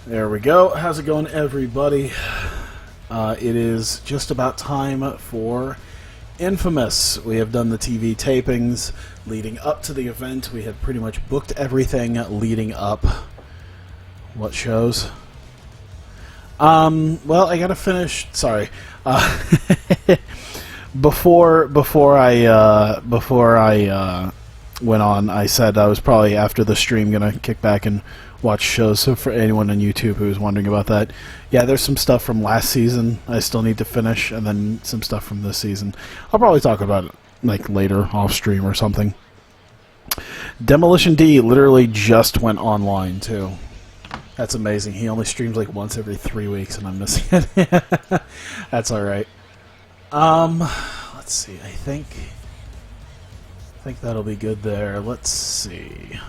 There we go. How's it going, everybody? It is just about time for Infamous. We have done the TV tapings leading up to the event. We have pretty much booked everything leading up. What shows? Well, I gotta finish. Sorry. Before I went on, I said I was probably after the stream gonna kick back and watch shows. So for anyone on YouTube who was wondering about that, yeah, there's some stuff from last season I still need to finish, and then some stuff from this season. I'll probably talk about it like later off stream or something. Demolition D literally just went online too. That's amazing. He only streams like once every 3 weeks, and I'm missing it. That's all right. Let's see. I think that'll be good there. Let's see.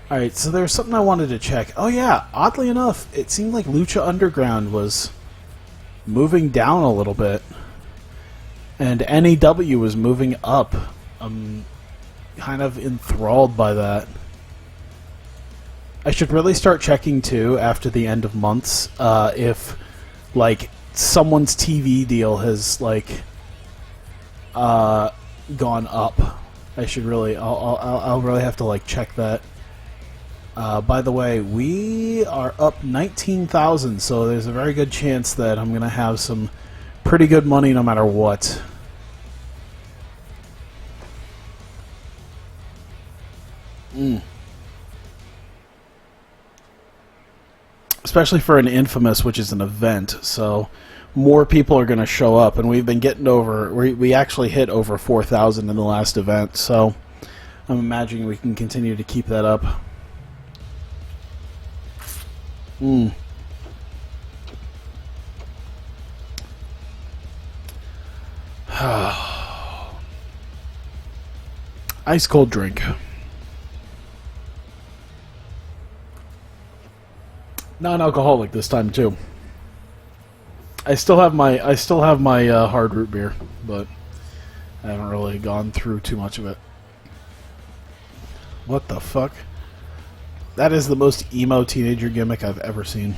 All right. So there's something I wanted to check. Oh yeah. Oddly enough, it seemed like Lucha Underground was moving down a little bit, and NEW was moving up. I'm kind of enthralled by that. I should really start checking too after the end of months if like someone's TV deal has like gone up. I should really I'll really have to like check that. By the way, we are up 19,000, so there's a very good chance that I'm gonna have some pretty good money no matter what. Especially for an Infamous, which is an event, so more people are going to show up, and we've been getting over, we actually hit over 4,000 in the last event, so I'm imagining we can continue to keep that up. Ice cold drink. Non-alcoholic this time too. I still have my hard root beer, but I haven't really gone through too much of it. What the fuck? That is the most emo teenager gimmick I've ever seen.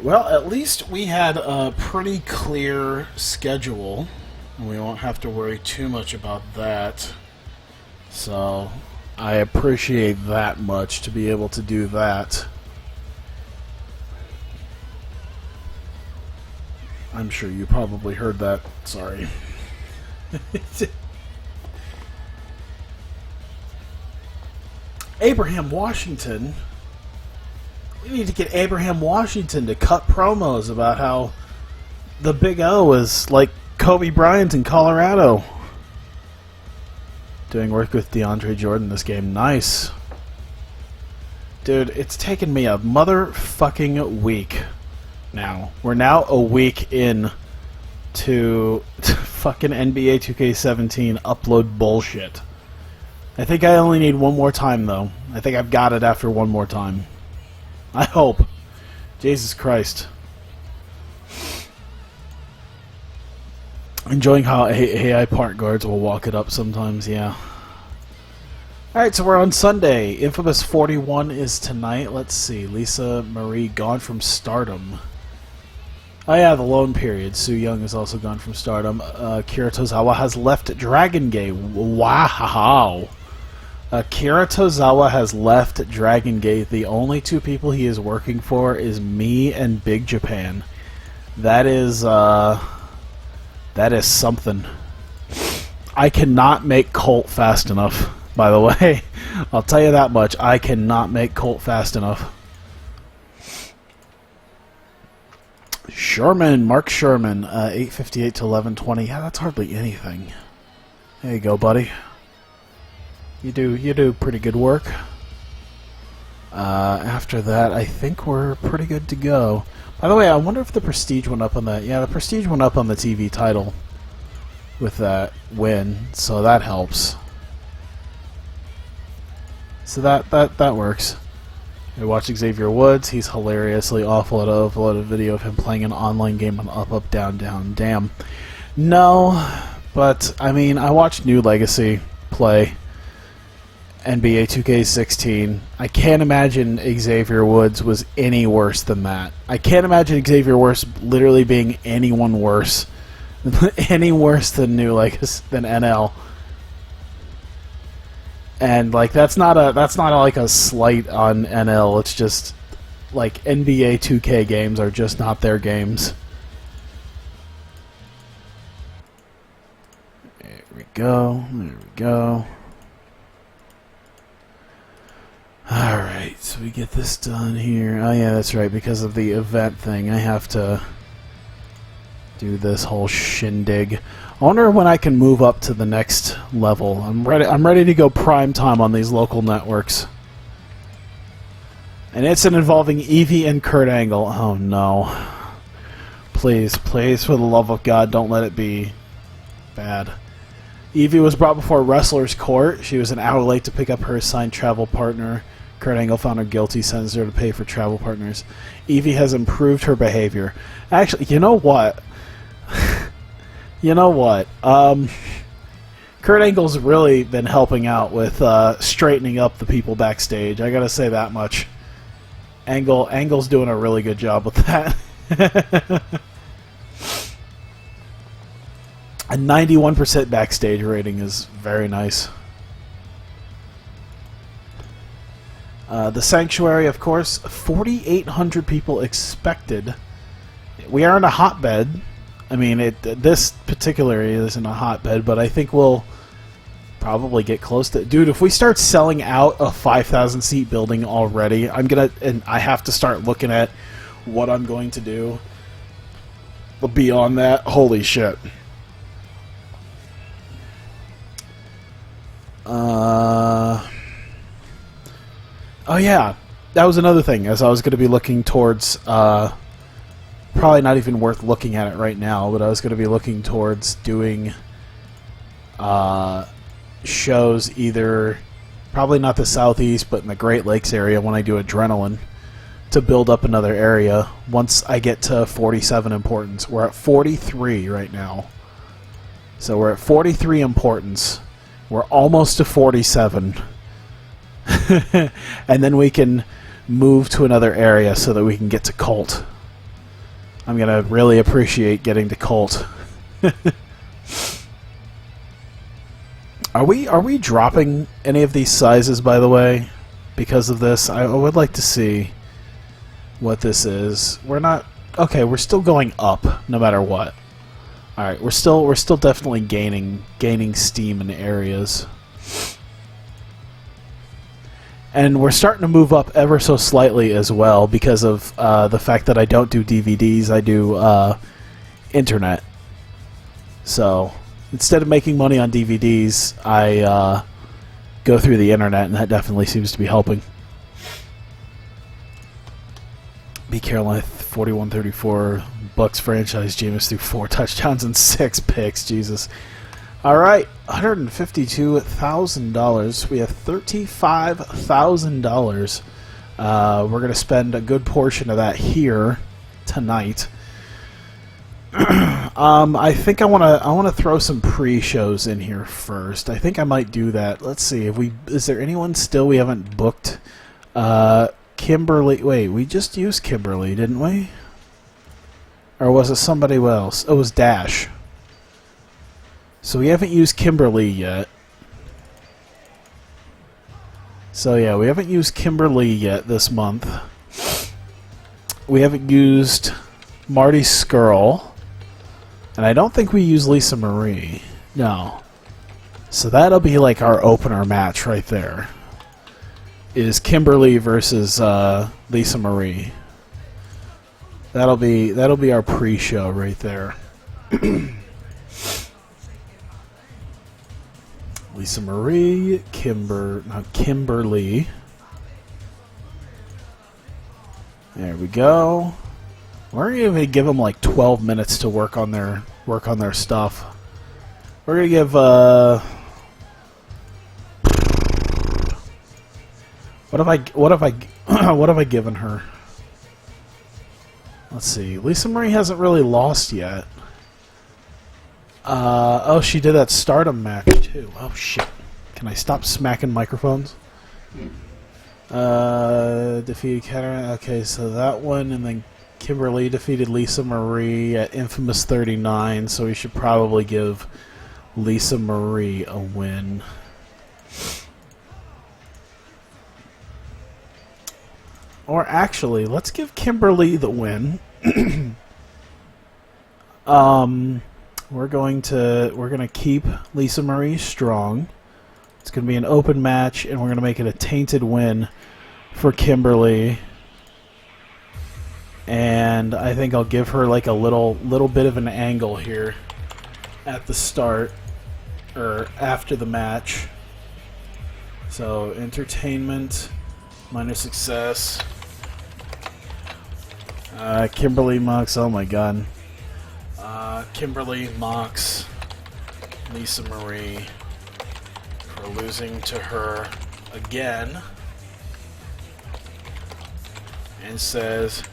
Well, at least we had a pretty clear schedule, and we won't have to worry too much about that. So, I appreciate that much to be able to do that. I'm sure you probably heard that. Sorry. Abraham Washington. We need to get Abraham Washington to cut promos about how the Big O is like Kobe Bryant in Colorado. Doing work with DeAndre Jordan this game. Nice. Dude, it's taken me a motherfucking week now. We're now a week in to fucking NBA 2K17 upload bullshit. I think I only need one more time, though. I think I've got it after one more time. I hope. Jesus Christ. Enjoying how AI part guards will walk it up sometimes, yeah. Alright, so we're on Sunday. Infamous 41 is tonight. Let's see. Lisa Marie gone from Stardom. Oh yeah, the loan period. Su Young is also gone from Stardom. Kira Tozawa has left Dragon Gate. Wow. Akira Tozawa has left Dragon Gate. The only two people he is working for is me and Big Japan. That is something. I cannot make Colt fast enough, by the way. I'll tell you that much. I cannot make Colt fast enough. Sherman, Mark Sherman, 858 to 1120. Yeah, that's hardly anything. There you go, buddy. You do pretty good work. After that, I think we're pretty good to go. By the way, I wonder if the Prestige went up on that. Yeah, the Prestige went up on the TV title with that win, so that helps. So that works. I watched Xavier Woods. He's hilariously awful at upload a video of him playing an online game on up, up, down, down. Damn. No, but I mean, I watched New Legacy play NBA 2K16. I can't imagine Xavier Woods was any worse than that. I can't imagine Xavier Woods literally being anyone worse, any worse than New Legacy than NL. And like that's not like a slight on NL. It's just like NBA 2K games are just not their games. There we go. There we go. Alright, so we get this done here. Oh yeah, that's right, because of the event thing, I have to do this whole shindig. I wonder when I can move up to the next level. I'm ready to go prime time on these local networks. And it's an involving Evie and Kurt Angle. Oh no. Please, please, for the love of God, don't let it be bad. Evie was brought before Wrestler's Court. She was an hour late to pick up her assigned travel partner. Kurt Angle found her guilty, sentenced her to pay for travel partners. Evie has improved her behavior. Actually, you know what? You know what? Kurt Angle's really been helping out with straightening up the people backstage. I gotta say that much. Angle's doing a really good job with that. A 91% backstage rating is very nice. The Sanctuary, of course, 4,800 people expected. We are in a hotbed. I mean, this particular area isn't a hotbed, but I think we'll probably get close to... Dude, if we start selling out a 5,000 seat building already, and I have to start looking at what I'm going to do beyond that. Holy shit. Oh yeah, that was another thing, as I was going to be looking towards, probably not even worth looking at it right now, but I was going to be looking towards doing shows either, probably not the Southeast, but in the Great Lakes area when I do Adrenaline, to build up another area once I get to 47 importance. We're at 43 right now. So we're at 43 importance. We're almost to 47. And then we can move to another area so that we can get to Colt. I'm going to really appreciate getting to Colt. Are we dropping any of these sizes, by the way, because of this? I would like to see what this is. We're not... Okay, we're still going up, no matter what. Alright, we're still definitely gaining steam in areas. And we're starting to move up ever so slightly as well because of the fact that I don't do DVDs, I do internet. So instead of making money on DVDs, I go through the internet, and that definitely seems to be helping. B. Carolina 41-34 Bucks franchise. Jameis threw 4 touchdowns and 6 picks. Jesus. All right, $152,000. We have $35,000. We're gonna spend a good portion of that here tonight. I think I wanna throw some pre-shows in here first. I think I might do that. Let's see if is there anyone still we haven't booked? Kimberly. Wait, we just used Kimberly, didn't we? Or was it somebody else? It was Dash. So we haven't used Kimberly yet. So yeah, we haven't used Kimberly yet this month. We haven't used Marty Skrull. And I don't think we used Lisa Marie. No. So that'll be like our opener match right there. Is Kimberly versus Lisa Marie. That'll be our pre-show right there. Lisa Marie, Kimberly. There we go. We're gonna give them like 12 minutes to work on their stuff. We're gonna give what if I What have I given her? Let's see. Lisa Marie hasn't really lost yet. Oh, she did that Stardom match too. Oh shit! Can I stop smacking microphones? Defeated Katarina. Okay, so that one, and then Kimberly defeated Lisa Marie at Infamous 39. So we should probably give Lisa Marie a win. Or actually, let's give Kimberly the win. We're gonna keep Lisa Marie strong. It's gonna be an open match, and we're gonna make it a tainted win for Kimberly. And I think I'll give her like a little bit of an angle here at the start or after the match. So entertainment, minor success. Kimberly mocks. Oh my god. Kimberly mocks Lisa Marie for losing to her again, and says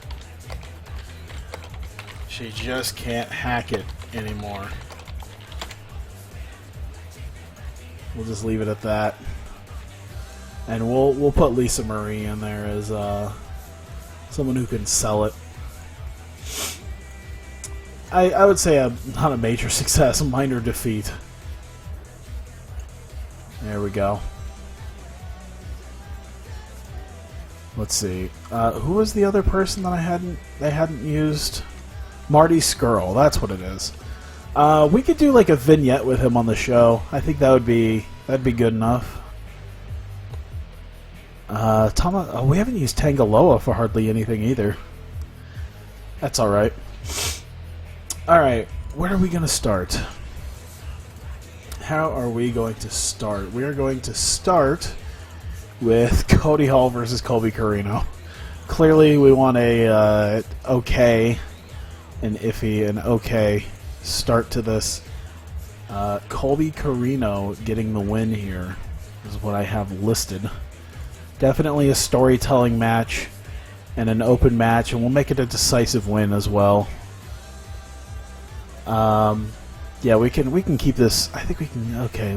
she just can't hack it anymore. We'll just leave it at that, and we'll put Lisa Marie in there as someone who can sell it. I would say not a major success, a minor defeat. There we go. Let's see. Who was the other person that they hadn't used? Marty Skrull. That's what it is. We could do like a vignette with him on the show. I think that'd be good enough. We haven't used Tangaloa for hardly anything either. That's all right. All right, where are we going to start? How are we going to start? We are going to start with Cody Hall versus Colby Corino. Clearly, we want a okay, an iffy, an okay start to this. Colby Corino getting the win here is what I have listed. Definitely a storytelling match and an open match, and we'll make it a decisive win as well. Yeah, we can keep this. I think we can. Okay,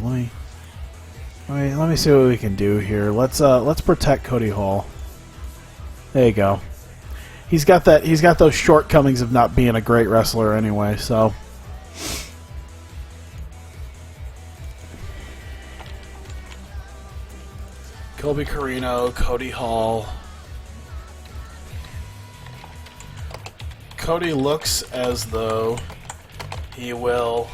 let me see what we can do here. Let's protect Cody Hall. There you go. He's got those shortcomings of not being a great wrestler anyway. So. Colby Corino, Cody Hall. Cody looks as though he will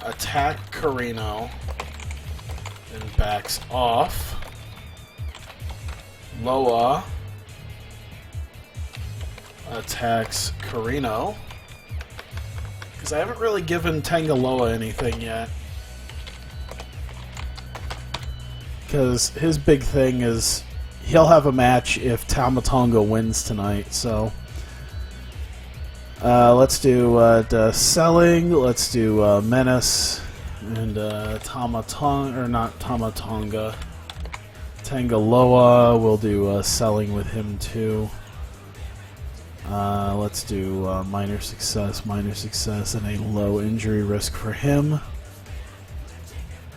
attack Corino and backs off. Loa attacks Corino. Because I haven't really given Tangaloa anything yet. Because his big thing is he'll have a match if Tama Tonga wins tonight, so let's do Selling, let's do Menace, and Tama Tonga, or not Tama Tonga, Tangaloa, we'll do Selling with him too. Let's do minor success, and a low injury risk for him.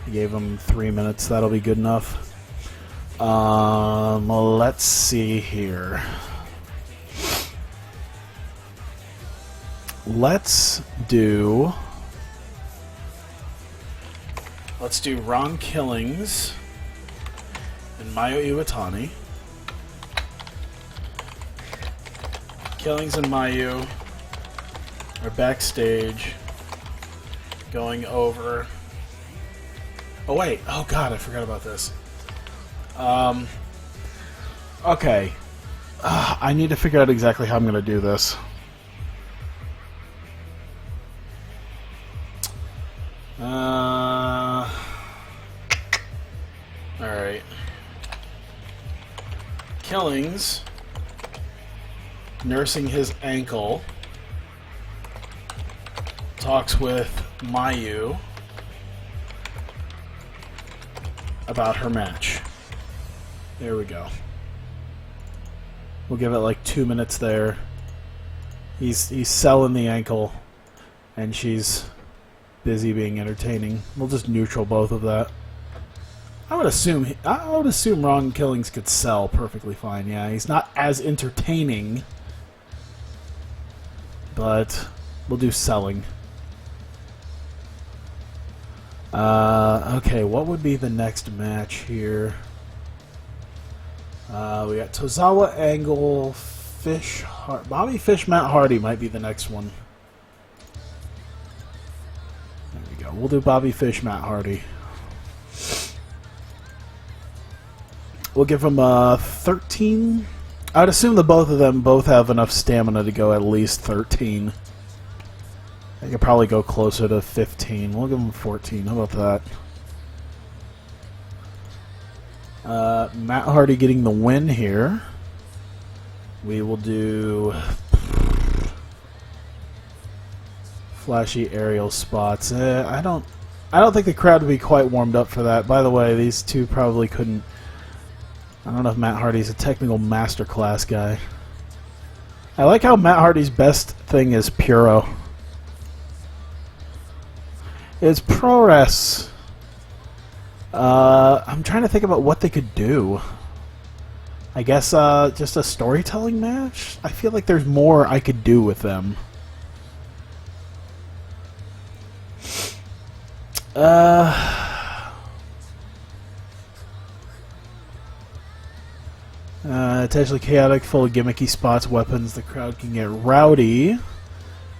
I gave him 3 minutes, that'll be good enough. Let's see here. Let's do Ron Killings and Mayu Iwatani. Killings and Mayu are backstage going over. Oh wait, oh god, I forgot about this. Okay. I need to figure out exactly how I'm going to do this. Alright. Killings nursing his ankle talks with Mayu. about her match. There we go. We'll give it like 2 minutes there. He's selling the ankle, and she's busy being entertaining. We'll just neutral both of that. I would assume Ron Killings could sell perfectly fine. Yeah, he's not as entertaining, but we'll do selling. Okay, what would be the next match here? We got Tozawa Angle, Bobby Fish, Matt Hardy might be the next one. There we go. We'll do Bobby Fish, Matt Hardy. We'll give them 13. I'd assume that both of them have enough stamina to go at least 13. I could probably go closer to 15. We'll give them 14. How about that? Matt Hardy getting the win here. We will do flashy aerial spots. I don't think the crowd would be quite warmed up for that. By the way, these two probably couldn't. I don't know if Matt Hardy's a technical masterclass guy. I like how Matt Hardy's best thing is Puro. It's ProRes. I'm trying to think about what they could do. I guess just a storytelling match? I feel like there's more I could do with them. Potentially chaotic, full of gimmicky spots, weapons. The crowd can get rowdy.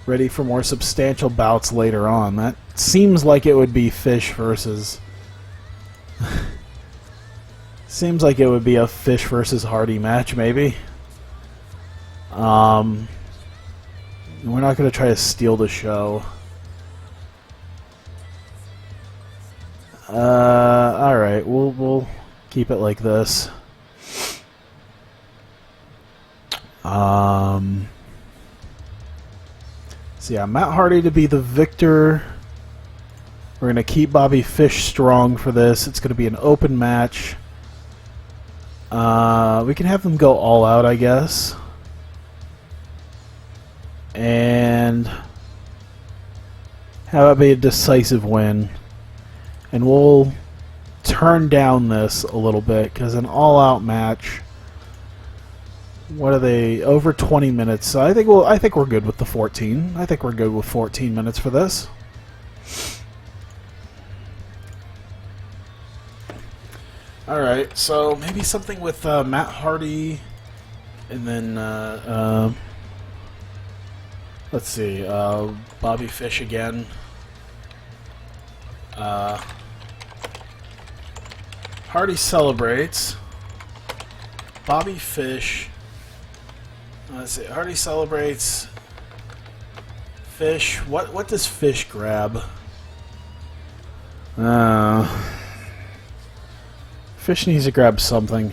Ready for more substantial bouts later on. That seems like it would be Fish versus... seems like it would be a Fish versus Hardy match, maybe. We're not going to try to steal the show. Alright, we'll keep it like this. So yeah, Matt Hardy to be the victor. We're going to keep Bobby Fish strong for this. It's going to be an open match. We can have them go all out, I guess. And have it be a decisive win. And we'll turn down this a little bit, because an all-out match... What are they? Over 20 minutes. So I think we're good with the 14. I think we're good with 14 minutes for this. All right. So maybe something with Matt Hardy, and then let's see, Bobby Fish again. Hardy celebrates. Bobby Fish. Let's see. Hardy celebrates. Fish. What does Fish grab? Fish needs to grab something.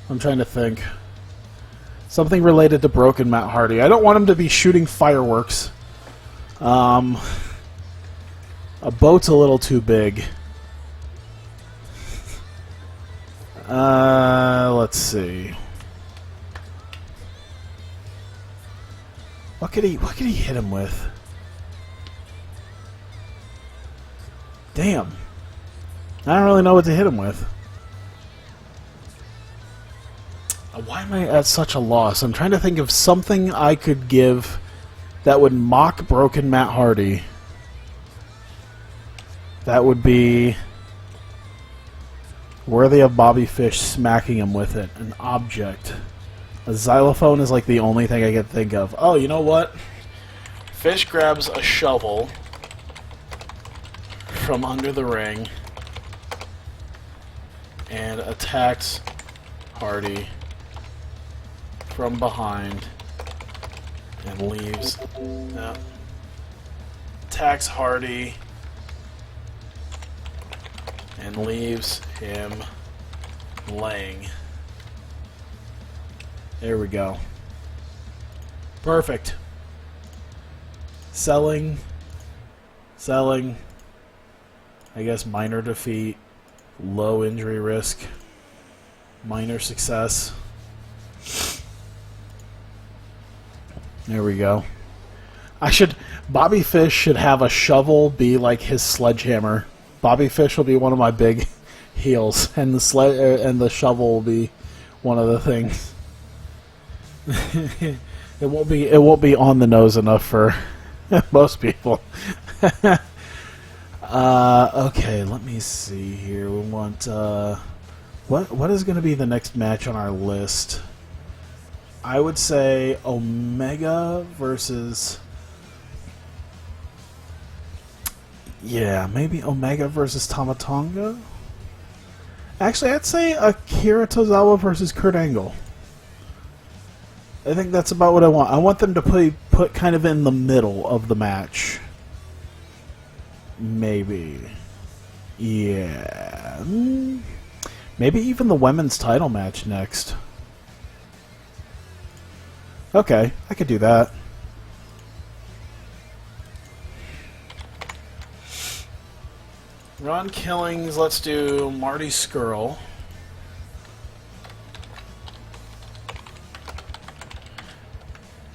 I'm trying to think. Something related to broken Matt Hardy. I don't want him to be shooting fireworks. A boat's a little too big. Let's see. What could he hit him with? Damn. I don't really know what to hit him with. Why am I at such a loss? I'm trying to think of something I could give that would mock broken Matt Hardy. That would be worthy of Bobby Fish smacking him with it. An object. A xylophone is like the only thing I can think of. Oh, you know what? Fish grabs a shovel from under the ring and attacks Hardy from behind and leaves. Attacks Hardy and leaves him laying. There we go. Perfect. Selling. I guess minor defeat. Low injury risk. Minor success. There we go. Bobby Fish should have a shovel be like his sledgehammer. Bobby Fish will be one of my big heels, and the shovel will be one of the things. It won't be on the nose enough for most people. Okay, let me see here. We want what is going to be the next match on our list? I would say Omega versus... Yeah, maybe Omega versus Tamatonga? Actually, I'd say Akira Tozawa versus Kurt Angle. I think that's about what I want. I want them to put kind of in the middle of the match. Maybe. Yeah. Maybe even the women's title match next. Okay, I could do that. Ron Killings, let's do Marty Scurll.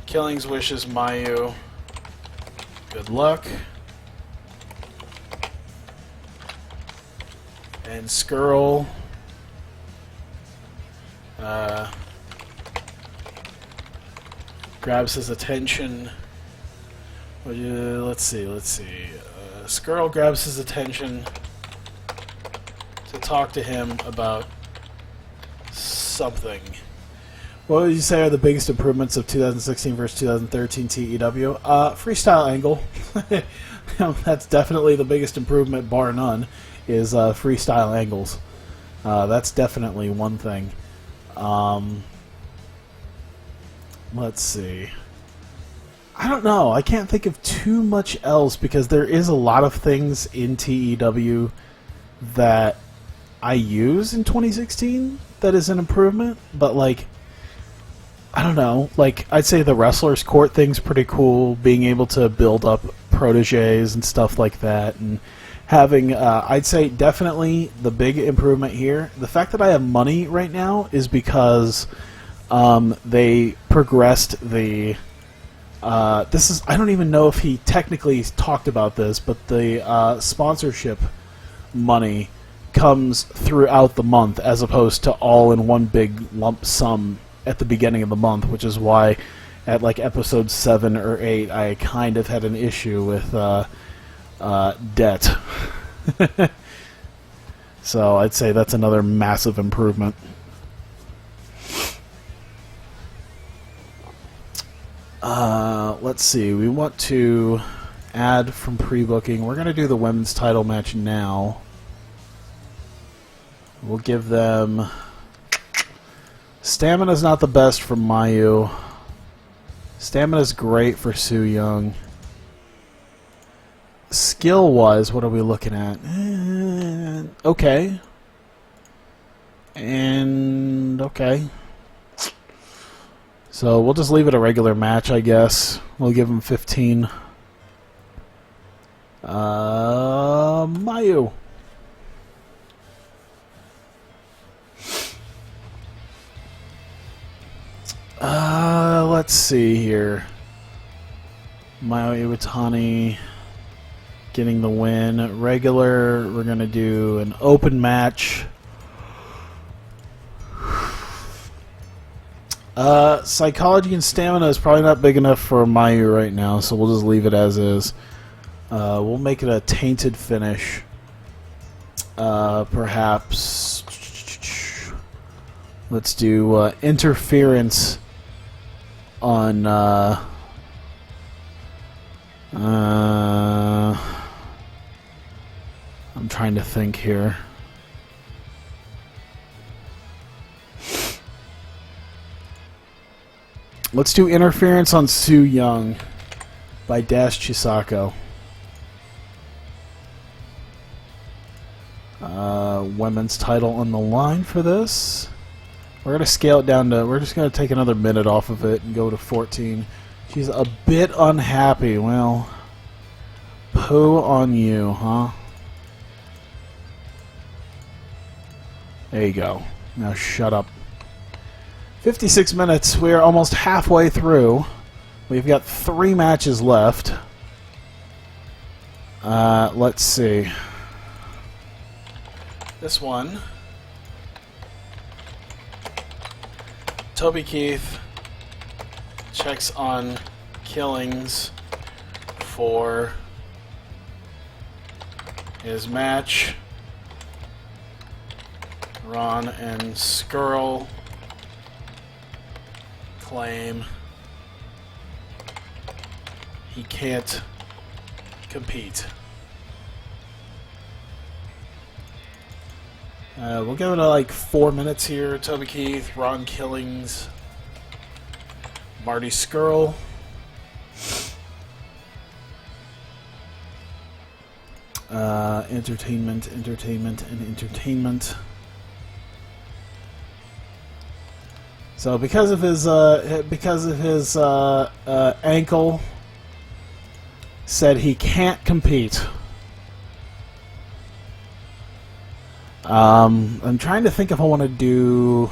Killings wishes Mayu good luck. And Scurll grabs his attention. Let's see. Scurll grabs his attention to talk to him about something. What would you say are the biggest improvements of 2016 versus 2013 TEW? Freestyle angle. That's definitely the biggest improvement, bar none, is freestyle angles. That's definitely one thing. Let's see. I don't know. I can't think of too much else because there is a lot of things in TEW that I use in 2016 that is an improvement, but like, I don't know. Like, I'd say the Wrestler's Court thing's pretty cool, being able to build up proteges and stuff like that, and having, I'd say definitely the big improvement here. The fact that I have money right now is because they progressed the... I don't even know if he technically talked about this, but the sponsorship money comes throughout the month as opposed to all in one big lump sum at the beginning of the month, which is why at like episode 7 or 8 I kind of had an issue with debt. So I'd say that's another massive improvement. Let's see, we want to add from pre-booking. We're going to do the women's title match now. We'll give them... Stamina's not the best for Mayu. Stamina's great for Su Yung. Skill-wise, what are we looking at? Okay. And... okay. So we'll just leave it a regular match, I guess. We'll give him 15. Mayu. Let's see here. Mayu Iwatani getting the win. Regular, we're going to do an open match. Psychology and stamina is probably not big enough for Mayu right now, so we'll just leave it as is. We'll make it a tainted finish. Perhaps... let's do interference on... I'm trying to think here. Let's do interference on Su Yung by Dash Chisako. Women's title on the line for this. We're going to scale it down to... we're just going to take another minute off of it and go to 14. She's a bit unhappy. Well, poo on you, huh? There you go. Now shut up. 56 minutes. We are almost halfway through. We've got 3 matches left. Let's see. This one. Toby Keith checks on Killings for his match. Ron and Skrull claim he can't compete. We'll give it like 4 minutes here. Toby Keith, Ron Killings, Marty Skrull. Entertainment, and entertainment. So because of his ankle, said he can't compete. I'm trying to think if I want to do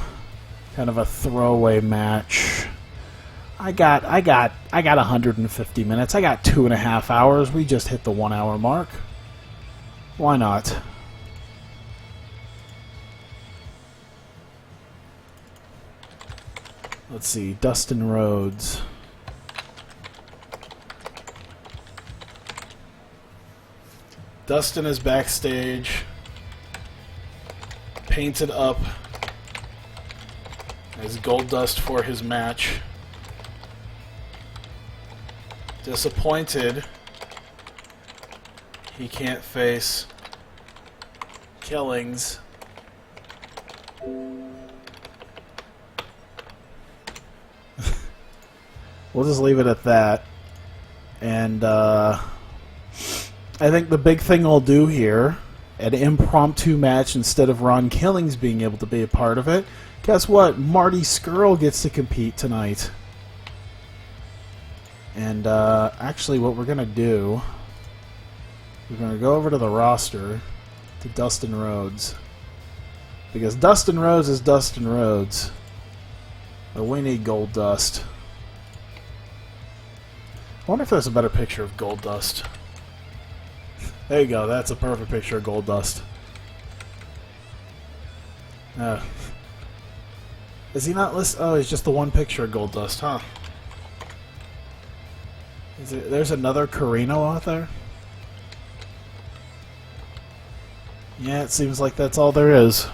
kind of a throwaway match. I got 150 minutes. I got 2.5 hours. We just hit the 1 hour mark. Why not? Let's see, Dustin Rhodes. Dustin is backstage, painted up as Goldust for his match. Disappointed he can't face Killings. We'll just leave it at that. And I think the big thing I'll do here, an impromptu match instead of Ron Killings being able to be a part of it. Guess what? Marty Skrull gets to compete tonight. And actually what we're going to do, we're going to go over to the roster to Dustin Rhodes. Because Dustin Rhodes is Dustin Rhodes. But we need Goldust. I wonder if there's a better picture of Goldust. There you go, that's a perfect picture of Goldust. Is he not listed? Oh, he's just the one picture of Goldust, huh? There's another Carino out there? Yeah, it seems like that's all there is.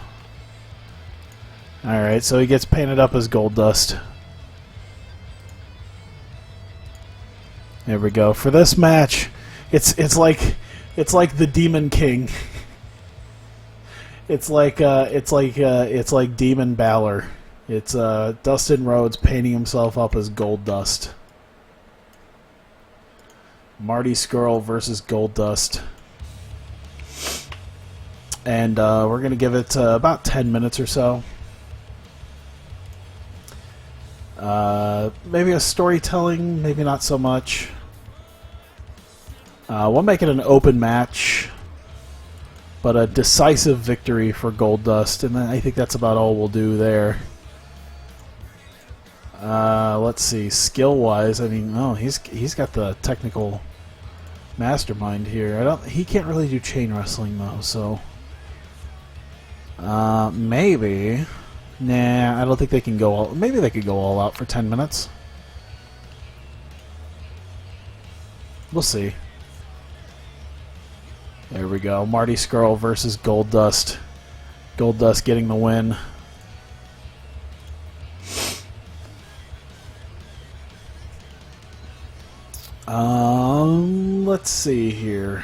Alright, so he gets painted up as Goldust. There we go. For this match, it's like the Demon King. It's like Demon Balor. It's Dustin Rhodes painting himself up as Goldust. Marty Skrull versus Goldust. And we're going to give it about 10 minutes or so. Maybe a storytelling, maybe not so much. We'll make it an open match, but a decisive victory for Goldust, and I think that's about all we'll do there. Let's see, skill-wise, I mean, oh, he's got the technical mastermind here. He can't really do chain wrestling though, so maybe. Nah, I don't think they can go all. Maybe they could go all out for 10 minutes. We'll see. There we go. Marty Skrull versus Goldust. Goldust getting the win. Let's see here.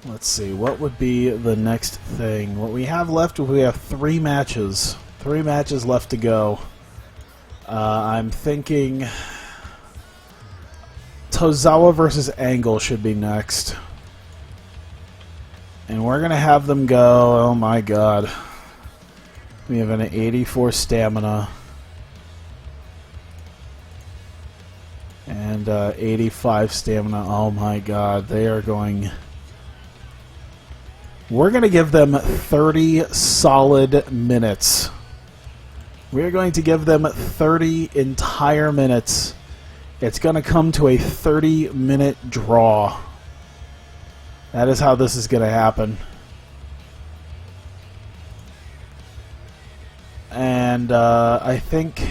Let's see, what would be the next thing? What we have left, we have 3 matches. 3 matches left to go. I'm thinking Tozawa versus Angle should be next. And we're going to have them go, oh my god. We have an 84 stamina. And 85 stamina, oh my god. They are going We're going to give them 30 solid minutes. We're going to give them 30 entire minutes. It's going to come to a 30-minute draw. That is how this is going to happen. And I think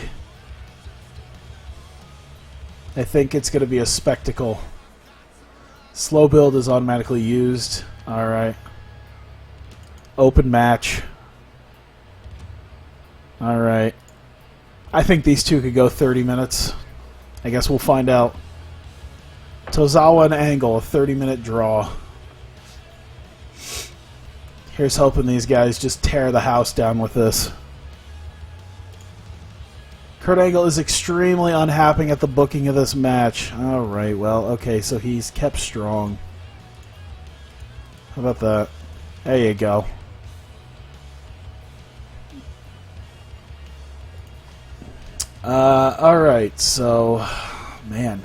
it's going to be a spectacle. Slow build is automatically used. All right. Open match. All right. I think these two could go 30 minutes. I guess we'll find out. Tozawa and Angle, a 30-minute draw. Here's hoping these guys just tear the house down with this. Kurt Angle is extremely unhappy at the booking of this match. All right, well, okay, so he's kept strong. How about that? There you go. Alright, so, man.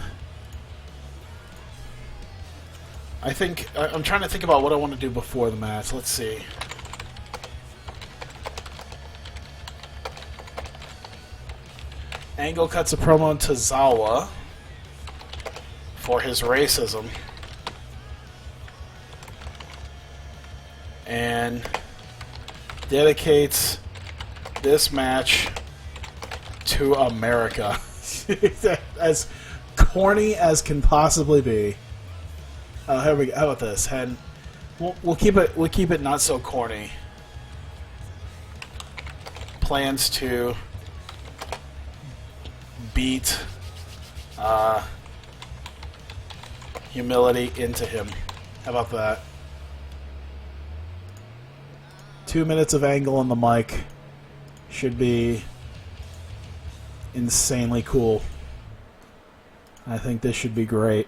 I'm trying to think about what I want to do before the match. Let's see. Angle cuts a promo on Tozawa for his racism. And dedicates this match to America. As corny as can possibly be. Here we go. How about this? And we'll keep it not so corny. Plans to beat humility into him. How about that? 2 minutes of Angle on the mic should be insanely cool. I think this should be great.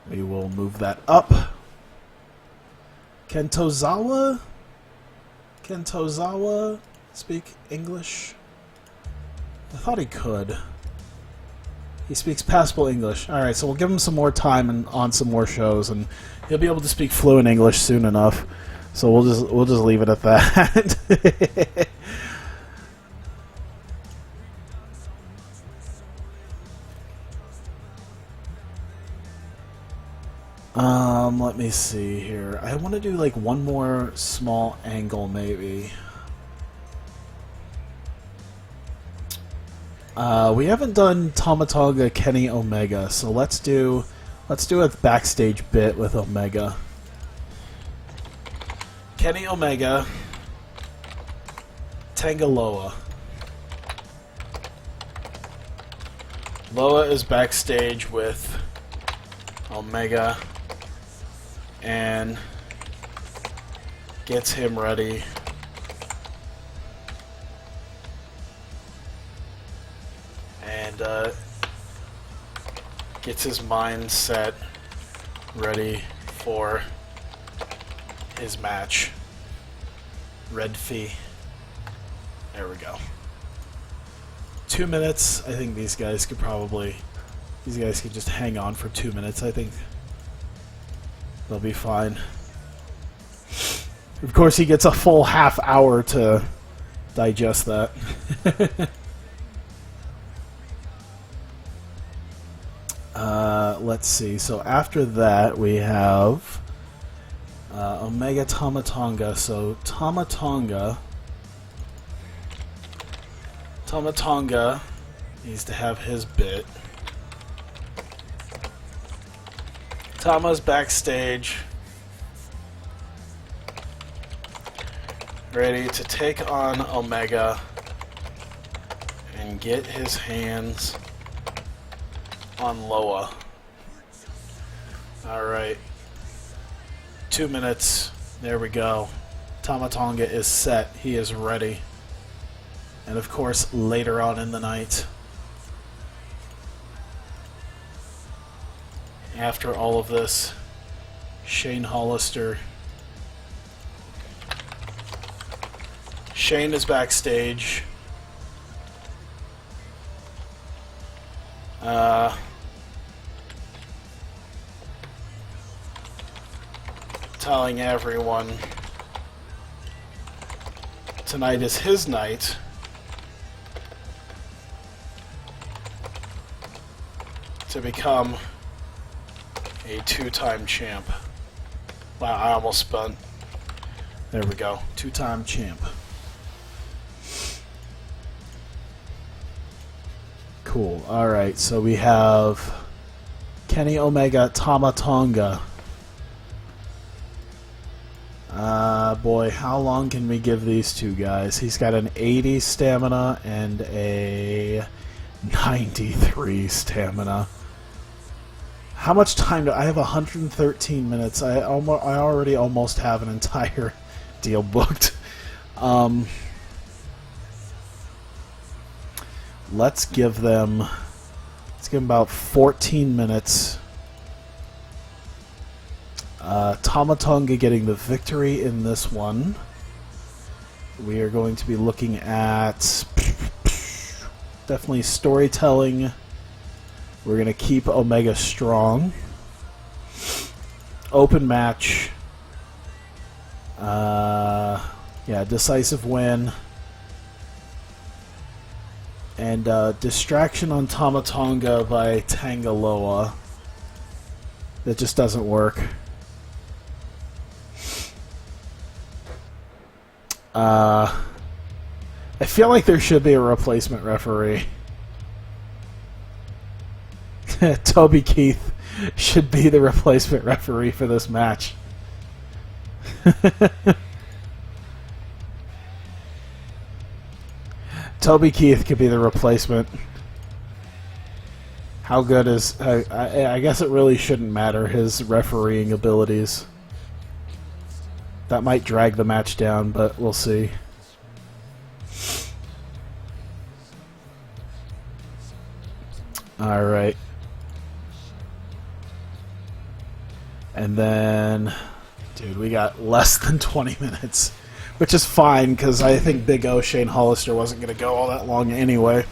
We will move that up. Can Tozawa speak English? I thought he could. He speaks passable English. Alright, so we'll give him some more time and on some more shows, and he'll be able to speak fluent English soon enough. So we'll just leave it at that. Let me see here. I want to do like one more small angle maybe. We haven't done Tomatonga Kenny Omega, so let's do a backstage bit with Omega. Kenny Omega, Tangaloa. Loa is backstage with Omega and gets him ready. And gets his mindset ready for his match. Red Fee. There we go. 2 minutes. I think these guys could just hang on for 2 minutes, I think. They'll be fine. Of course, he gets a full half hour to digest that. Let's see. So after that, we have Omega Tomatonga. So Tomatonga needs to have his bit. Tama's backstage, ready to take on Omega and get his hands on Loa. Alright. 2 minutes. There we go. Tomatonga is set. He is ready. And of course, later on in the night, after all of this, Shane Hollister. Shane is backstage. telling everyone tonight is his night. To become a two-time champ. Wow, I almost spun. There we go. Two-time champ. Cool. Alright, so we have Kenny Omega, Tama Tonga. Boy, how long can we give these two guys? He's got an 80 stamina and a 93 stamina. How much time do I have? 113 minutes. I already almost have an entire deal booked. Let's give them about 14 minutes. Tama Tonga getting the victory in this one. We are going to be looking at definitely storytelling. We're going to keep Omega strong. Open match. Yeah, decisive win. And distraction on Tama Tonga by Tangaloa. That just doesn't work. I feel like there should be a replacement referee. Toby Keith should be the replacement referee for this match. Toby Keith could be the replacement. How good is... I guess it really shouldn't matter, his refereeing abilities. That might drag the match down, but we'll see. Alright. And then... Dude, we got less than 20 minutes. Which is fine, because I think Big O, Shane Hollister wasn't going to go all that long anyway.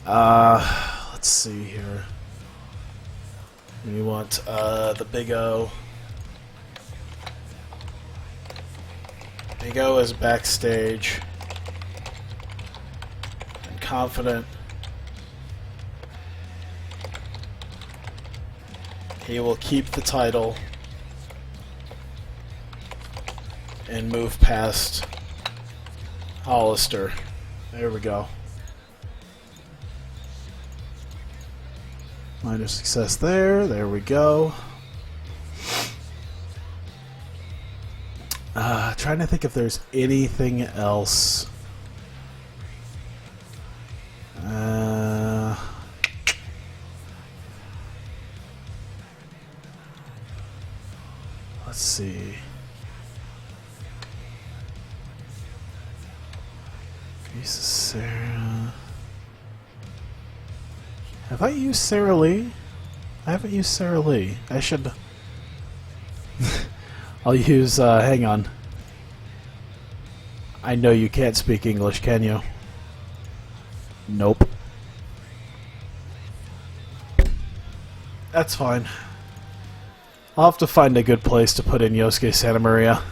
Let's see here. We want the Big O. Big O is backstage. And confident. He will keep the title. And move past Hollister. There we go. Minor success there. There we go. Trying to think if there's anything else. Let's see. Sarah. Have I used Sarah Lee? I haven't used Sarah Lee. I should... I'll use, hang on. I know you can't speak English, can you? Nope. That's fine. I'll have to find a good place to put in Yosuke Santa Maria.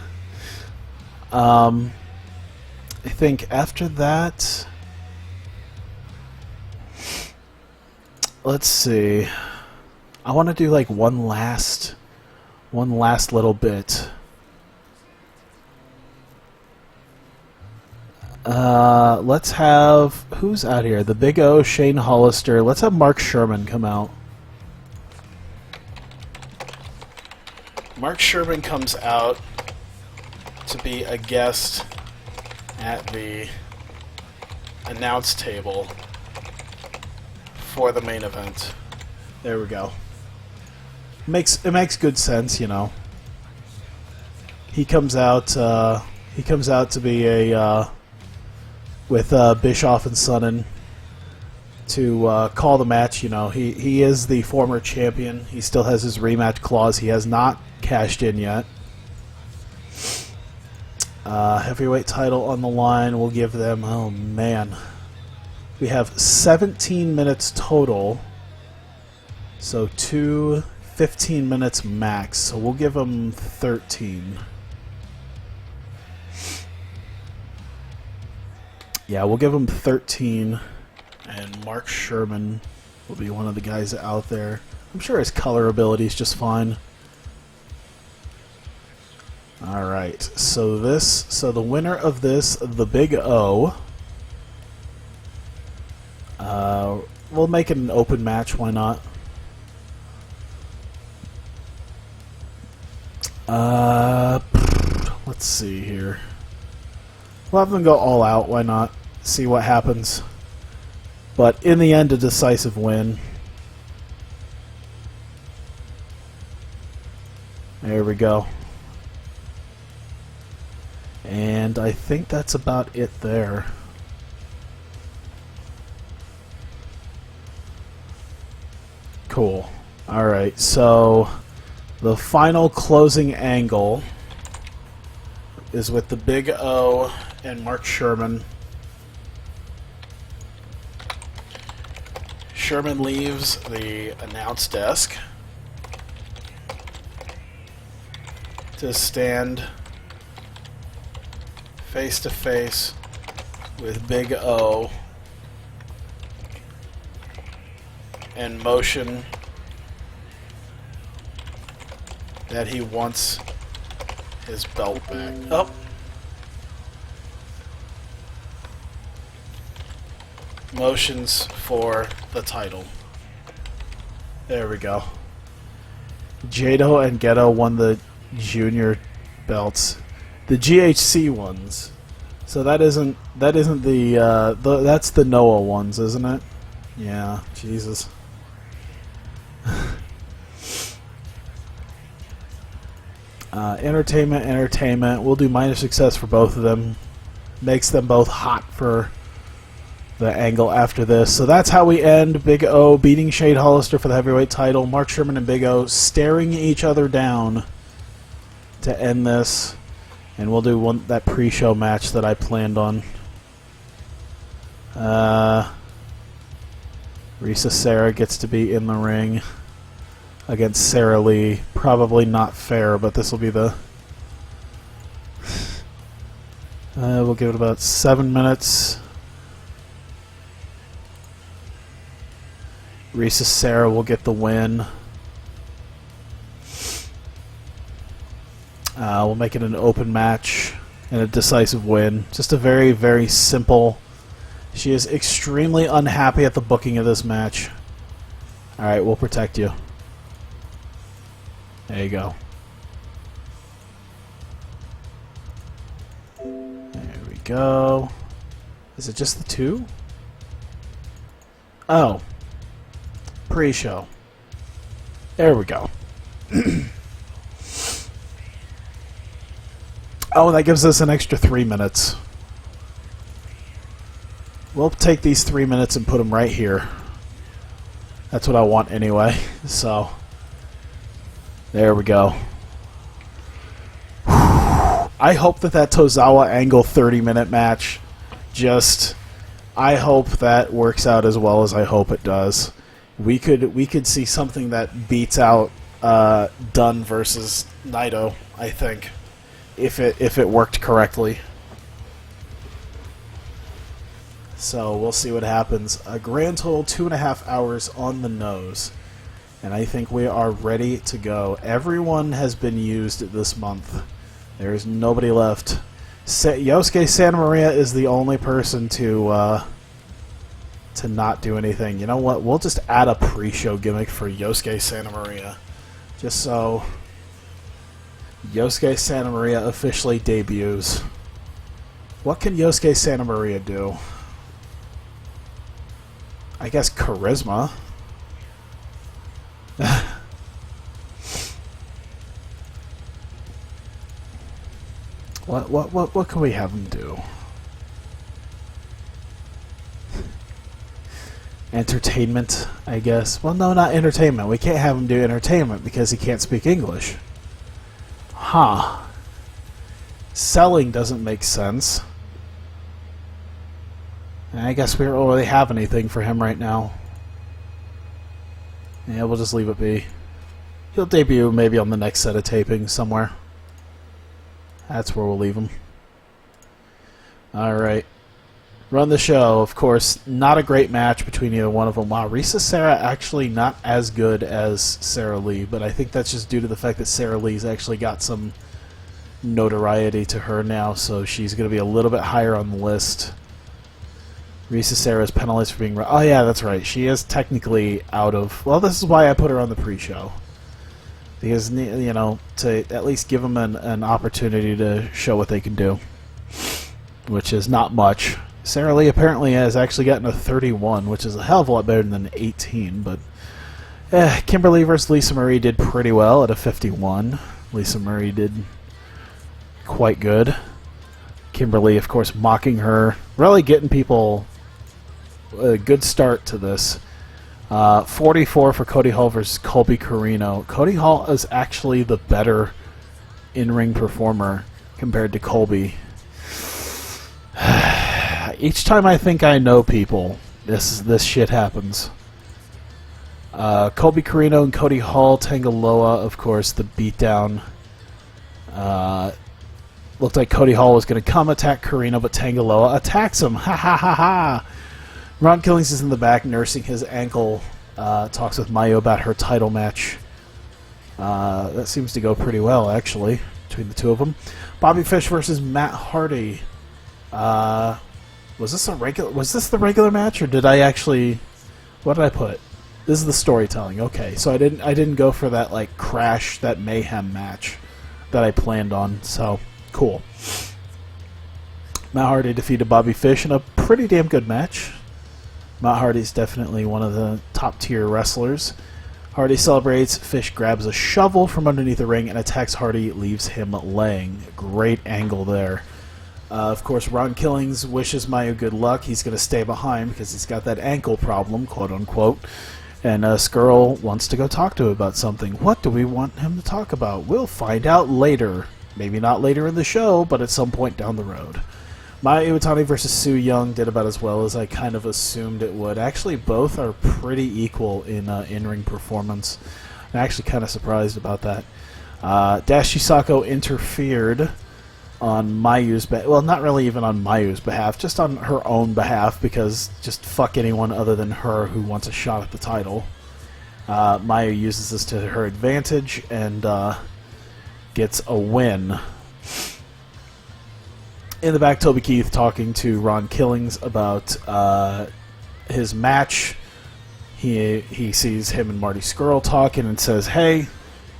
I think after that... Let's see. I want to do like one last little bit. Let's have... Who's out here? The Big O, Shane Hollister. Let's have Mark Sherman come out. Mark Sherman comes out to be a guest at the announce table for the main event. There we go. It makes good sense, you know. He comes out to be a with Bischoff and Sonnen to call the match. You know, he is the former champion. He still has his rematch clause. He has not cashed in yet. Heavyweight title on the line. We'll give them... Oh, man. We have 17 minutes total. So 2, 15 minutes max, so we'll give him 13. Yeah, we'll give him 13, and Mark Sherman will be one of the guys out there. I'm sure his color ability is just fine. Alright, so the winner of this, the Big O, we'll make it an open match, why not? Let's see here. We'll have them go all out, why not? See what happens. But in the end, a decisive win. There we go. And I think that's about it there. Cool. Alright, so the final closing angle is with the Big O and Mark Sherman. Sherman leaves the announce desk to stand face to face with Big O and motion that he wants his belt back. Oh. Motions for the title. There we go. Jado and Ghetto won the junior belts, the GHC ones. So that isn't the that's the Noah ones, isn't it? Yeah, Jesus. Entertainment. We'll do minor success for both of them. Makes them both hot for the angle after this. So that's how we end. Big O beating Shade Hollister for the heavyweight title. Mark Sherman and Big O staring each other down to end this. And we'll do that pre-show match that I planned on. Risa Sarah gets to be in the ring against Sarah Lee. Probably not fair, but this will be the... we'll give it about 7 minutes. Risa Sarah will get the win. We'll make it an open match and a decisive win. Just a very, very simple... She is extremely unhappy at the booking of this match. Alright, we'll protect you. There you go. There we go. Is it just the two? Oh. Pre-show. There we go. Oh, that gives us an extra 3 minutes. We'll take these 3 minutes and put them right here. That's what I want anyway. So, there we go. I hope that Tozawa Angle 30-minute match I hope that works out as well as I hope it does. We could see something that beats out Dunn versus Naito, I think, if it worked correctly. So we'll see what happens. A grand total 2.5 hours on the nose, and I think we are ready to go. Everyone has been used this month. There is nobody left. Yosuke Santa Maria is the only person to not do anything. You know what? We'll just add a pre-show gimmick for Yosuke Santa Maria, just so Yosuke Santa Maria officially debuts. What can Yosuke Santa Maria do? I guess charisma. What can we have him do? Entertainment, I guess. Well, no, not entertainment. We can't have him do entertainment because he can't speak English. Huh. Selling doesn't make sense. I guess we don't really have anything for him right now. Yeah, we'll just leave it be. He'll debut maybe on the next set of tapings somewhere. That's where we'll leave him. Alright. Run the show. Of course, not a great match between either one of them. Wow, Risa Sera actually not as good as Sarah Lee, but I think that's just due to the fact that Sarah Lee's actually got some notoriety to her now, so she's going to be a little bit higher on the list. Risa Sera is penalized for being... Oh, yeah, that's right. She is technically out of... Well, this is why I put her on the pre-show. Because, you know, to at least give them an opportunity to show what they can do. Which is not much. Sarah Lee apparently has actually gotten a 31, which is a hell of a lot better than an 18, but... Kimberly versus Lisa Marie did pretty well at a 51. Lisa Marie did quite good. Kimberly, of course, mocking her. Really getting people a good start to this. 44 for Cody Hall versus Colby Carino. Cody Hall is actually the better in-ring performer compared to Colby. Each time I think I know people, this shit happens. Colby Carino and Cody Hall, Tangaloa, of course, the beatdown. Looked like Cody Hall was going to come attack Carino, but Tangaloa attacks him. Ha ha ha ha! Ron Killings is in the back nursing his ankle. Talks with Mayu about her title match. That seems to go pretty well, actually, between the two of them. Bobby Fish versus Matt Hardy. Was this the regular match, or did I actually... What did I put? This is the storytelling. Okay, so I didn't go for that like crash, that mayhem match that I planned on. So cool. Matt Hardy defeated Bobby Fish in a pretty damn good match. Matt Hardy's definitely one of the top tier wrestlers. Hardy celebrates. Fish grabs a shovel from underneath the ring and attacks Hardy, leaves him laying. Great angle there. Of course, Ron Killings wishes Mayu good luck. He's going to stay behind because he's got that ankle problem, quote-unquote. And Skrull wants to go talk to him about something. What do we want him to talk about? We'll find out later. Maybe not later in the show, but at some point down the road. Mayu Iwatani versus Su Yung did about as well as I kind of assumed it would. Actually, both are pretty equal in in-ring performance. I'm actually kind of surprised about that. Dash Chisako interfered on Mayu's behalf. Well, not really even on Mayu's behalf, just on her own behalf, because just fuck anyone other than her who wants a shot at the title. Mayu uses this to her advantage and gets a win. In the back, Toby Keith talking to Ron Killings about his match. He sees him and Marty Scurll talking and says, "Hey,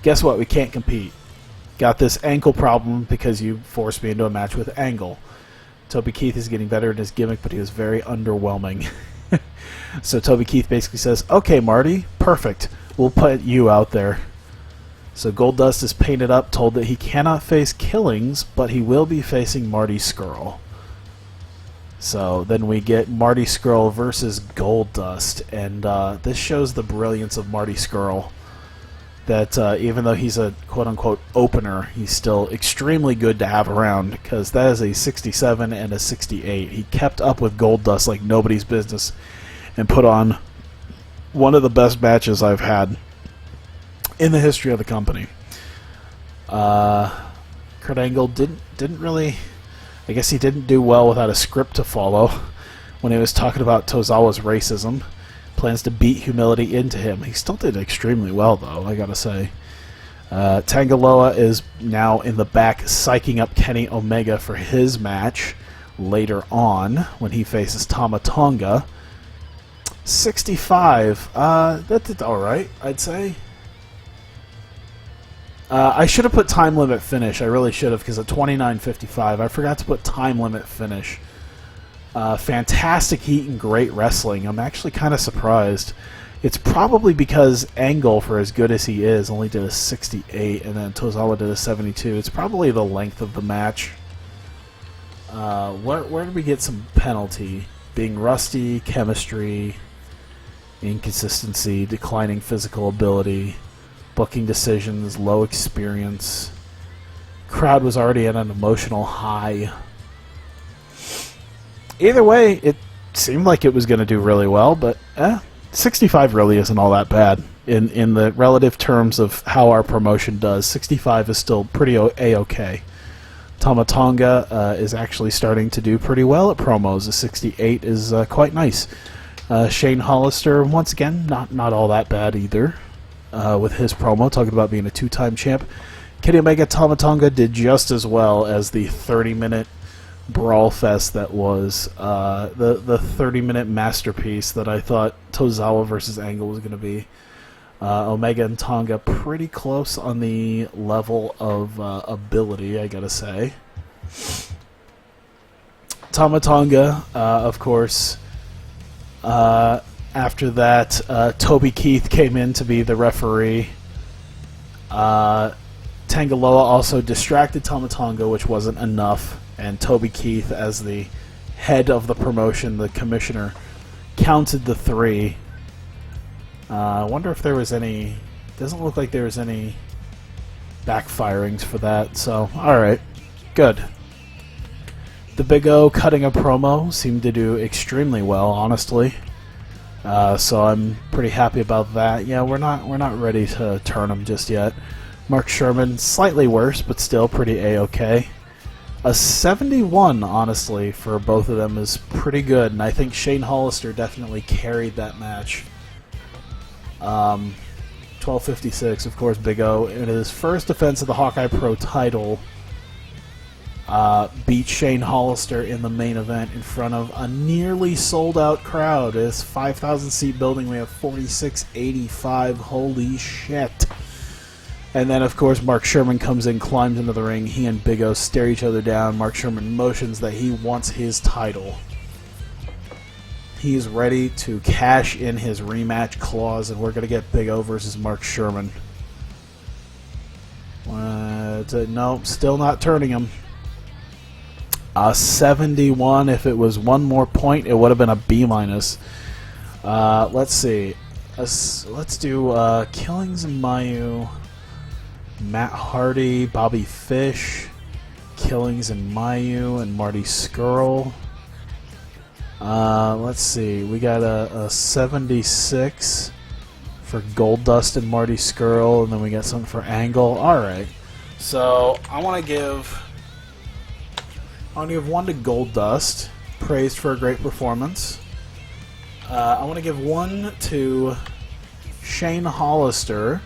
guess what? We can't compete. Got this ankle problem because you forced me into a match with Angle." Toby Keith is getting better in his gimmick, but he was very underwhelming. So Toby Keith basically says, "Okay, Marty, perfect. We'll put you out there." So Goldust is painted up, told that he cannot face Killings, but he will be facing Marty Scurll. So then we get Marty Scurll versus Goldust, and this shows the brilliance of Marty Scurll. That even though he's a quote-unquote opener, he's still extremely good to have around, because that is a 67 and a 68. He kept up with Goldust like nobody's business and put on one of the best matches I've had in the history of the company. Kurt Angle didn't really... I guess he didn't do well without a script to follow when he was talking about Tozawa's racism. Plans to beat humility into him. He still did extremely well, though, I gotta say. Tangaloa is now in the back psyching up Kenny Omega for his match later on when he faces Tama Tonga. 65. That did alright, I'd say. I should have put time limit finish. I really should have, because at 29:55, I forgot to put time limit finish. Fantastic heat and great wrestling. I'm actually kind of surprised. It's probably because Angle, for as good as he is, only did a 68, and then Tozawa did a 72. It's probably the length of the match. Where did we get some penalty? Being rusty, chemistry, inconsistency, declining physical ability, booking decisions, low experience. Crowd was already at an emotional high. Either way, it seemed like it was going to do really well, but 65 really isn't all that bad. In the relative terms of how our promotion does, 65 is still pretty A-okay. Tama Tonga is actually starting to do pretty well at promos. A 68 is quite nice. Shane Hollister, once again, not all that bad either with his promo, talking about being a two-time champ. Kenny Omega Tama Tonga did just as well as the 30-minute brawl fest that was the 30-minute masterpiece that I thought Tozawa versus Angle was going to be. Omega and Tonga pretty close on the level of ability, I gotta say. Tama Tonga, of course. After that, Toby Keith came in to be the referee. Tangaloa also distracted Tama Tonga, which wasn't enough. And Toby Keith, as the head of the promotion, the commissioner, counted the 3. I wonder if there was any... Doesn't look like there was any backfirings for that, so alright. Good. The Big O cutting a promo seemed to do extremely well, honestly. So I'm pretty happy about that. Yeah, we're not ready to turn him just yet. Mark Sherman, slightly worse, but still pretty A-okay. A 71, honestly, for both of them is pretty good, and I think Shane Hollister definitely carried that match. 12:56, of course, Big O, in his first defense of the Hawkeye Pro title, beat Shane Hollister in the main event in front of a nearly sold-out crowd. This 5,000-seat building, we have 4,685. Holy shit. And then, of course, Mark Sherman comes in, climbs into the ring. He and Big O stare each other down. Mark Sherman motions that he wants his title. He's ready to cash in his rematch clause, and we're going to get Big O versus Mark Sherman. Nope, still not turning him. A 71. If it was one more point, it would have been a B-. Let's see. Let's do Killings and Mayu, Matt Hardy, Bobby Fish, Killings and Mayu, and Marty Scurll. Let's see, we got a 76 for Goldust and Marty Scurll, and then we got something for Angle. Alright, so I want to give one to Goldust, praised for a great performance. I want to give one to Shane Hollister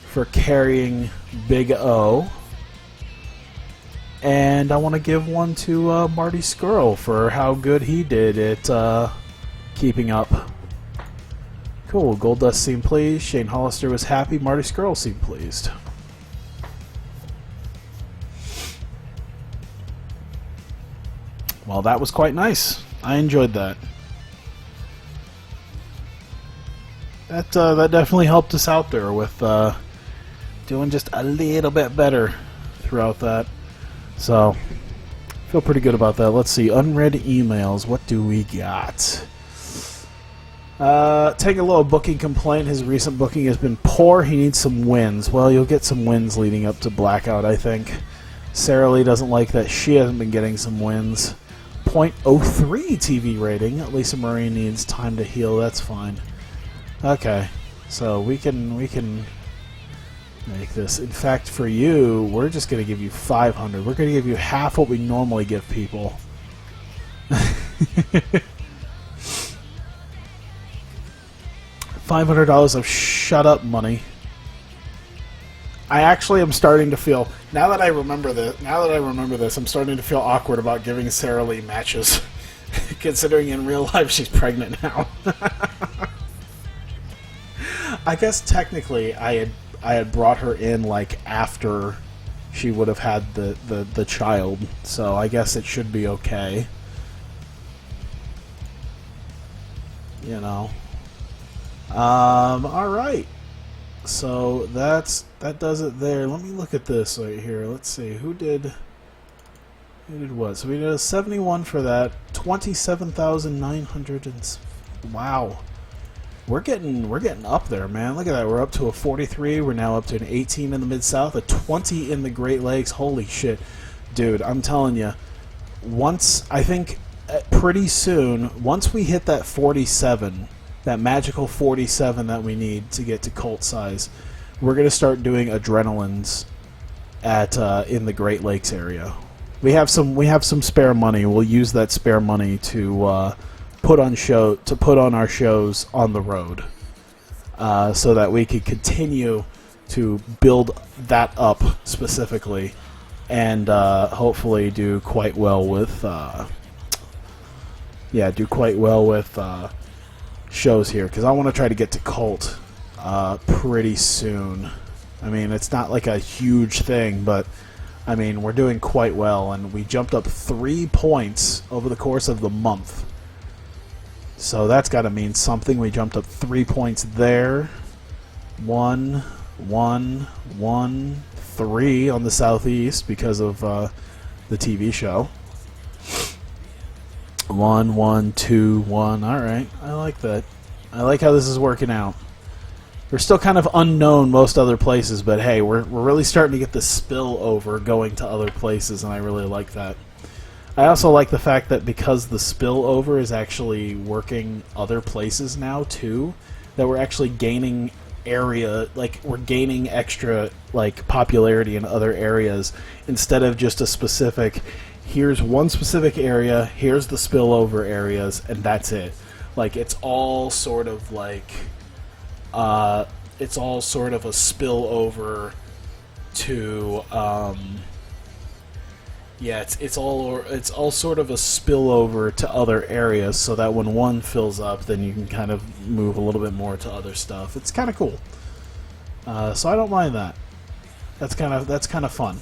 for carrying Big O. And I want to give one to Marty Scurll for how good he did at keeping up. Cool. Goldust seemed pleased. Shane Hollister was happy. Marty Scurll seemed pleased. Well, that was quite nice. I enjoyed that. That definitely helped us out there with doing just a little bit better throughout that. So, feel pretty good about that. Let's see, unread emails. What do we got? Take a little booking complaint. His recent booking has been poor. He needs some wins. Well, you'll get some wins leading up to Blackout, I think. Sarah Lee doesn't like that she hasn't been getting some wins. .03 TV rating. Lisa Marie needs time to heal. That's fine. Okay, so we can make this. In fact, for you, we're just going to give you 500. We're going to give you half what we normally give people. $500 of shut up money. I actually am starting to feel, now that I remember this, I'm starting to feel awkward about giving Sarah Lee matches, considering in real life she's pregnant now. I guess technically I had brought her in like after she would have had the child, so I guess it should be okay. You know. Alright. So that does it there. Let me look at this right here. Let's see. Who did what? So we did a 71 for that. 27,900 and wow. We're getting up there, man. Look at that. We're up to a 43. We're now up to an 18 in the Mid-South, a 20 in the Great Lakes. Holy shit. Dude, I'm telling you, I think pretty soon, once we hit that 47, that magical 47 that we need to get to cult size, we're going to start doing adrenalines at in the Great Lakes area. We have some spare money. We'll use that spare money to put on our shows on the road, so that we could continue to build that up specifically, and hopefully do quite well with shows here, because I want to try to get to cult pretty soon. I mean, it's not like a huge thing, but I mean, we're doing quite well, and we jumped up 3 points over the course of the month. So that's got to mean something. We jumped up 3 points there. 1, 1, 1, 3 on the Southeast because of the TV show. 1, 1, 2, 1. All right, I like that. I like how this is working out. We're still kind of unknown most other places, but hey, we're really starting to get the spillover going to other places, and I really like that. I also like the fact that because the spillover is actually working other places now too, that we're actually gaining area, like we're gaining extra like popularity in other areas instead of just a specific, here's one specific area, here's the spillover areas, and that's it. Like it's all sort of like it's all sort of a spillover to it's all sort of a spillover to other areas, so that when one fills up, then you can kind of move a little bit more to other stuff. It's kind of cool. So I don't mind that. That's kind of fun.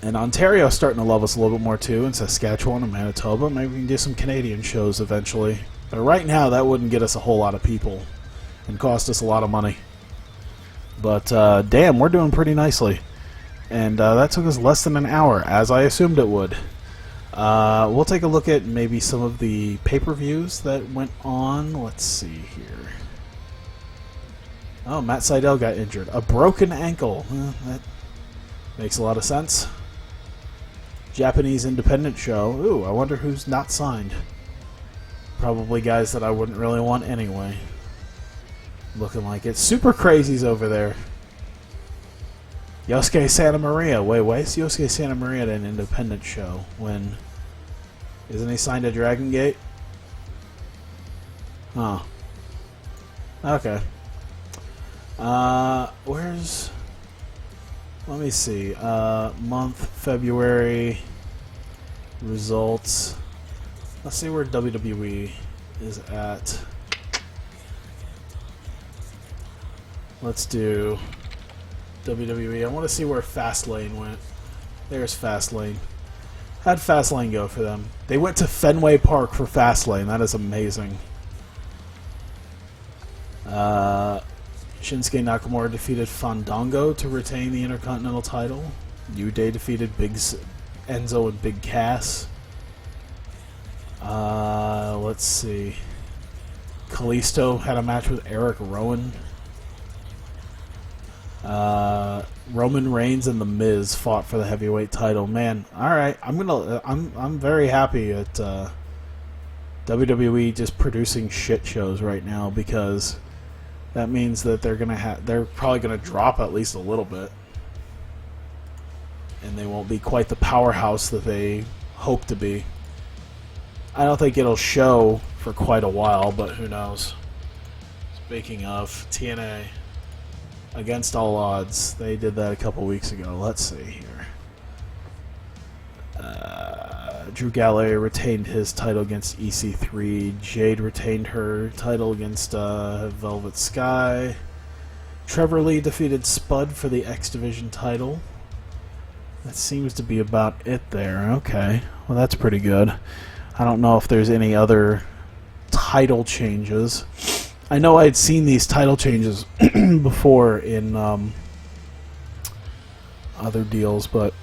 And Ontario's starting to love us a little bit more too, and Saskatchewan and Manitoba. Maybe we can do some Canadian shows eventually. But right now, that wouldn't get us a whole lot of people and cost us a lot of money. But damn, we're doing pretty nicely. And that took us less than an hour, as I assumed it would. We'll take a look at maybe some of the pay-per-views that went on. Let's see here. Oh, Matt Sydal got injured. A broken ankle. That makes a lot of sense. Japanese independent show. Ooh, I wonder who's not signed. Probably guys that I wouldn't really want anyway. Looking like it. Super Crazy's over there. Yosuke Santa Maria. Wait, why is Yosuke Santa Maria at an independent show when... Isn't he signed to Dragon Gate? Oh. Okay. Where's... Let me see. Month, February... Results... Let's see where WWE is at. Let's do WWE. I want to see where Fastlane went. There's Fastlane. How'd Fastlane go for them? They went to Fenway Park for Fastlane. That is amazing. Shinsuke Nakamura defeated Fandango to retain the Intercontinental title. New Day defeated Enzo and Big Cass. Let's see. Kalisto had a match with Eric Rowan. Roman Reigns and The Miz fought for the heavyweight title. Man, all right. I'm very happy at WWE just producing shit shows right now, because that means that they're probably gonna drop at least a little bit, and they won't be quite the powerhouse that they hope to be. I don't think it'll show for quite a while, but who knows. Speaking of TNA, Against All Odds, they did that a couple weeks ago. Let's see here. Drew Galloway retained his title against EC3. Jade retained her title against Velvet Sky. Trevor Lee defeated Spud for the X Division title. That seems to be about it there. Okay, well that's pretty good. I don't know if there's any other title changes. I know I had seen these title changes before in other deals, but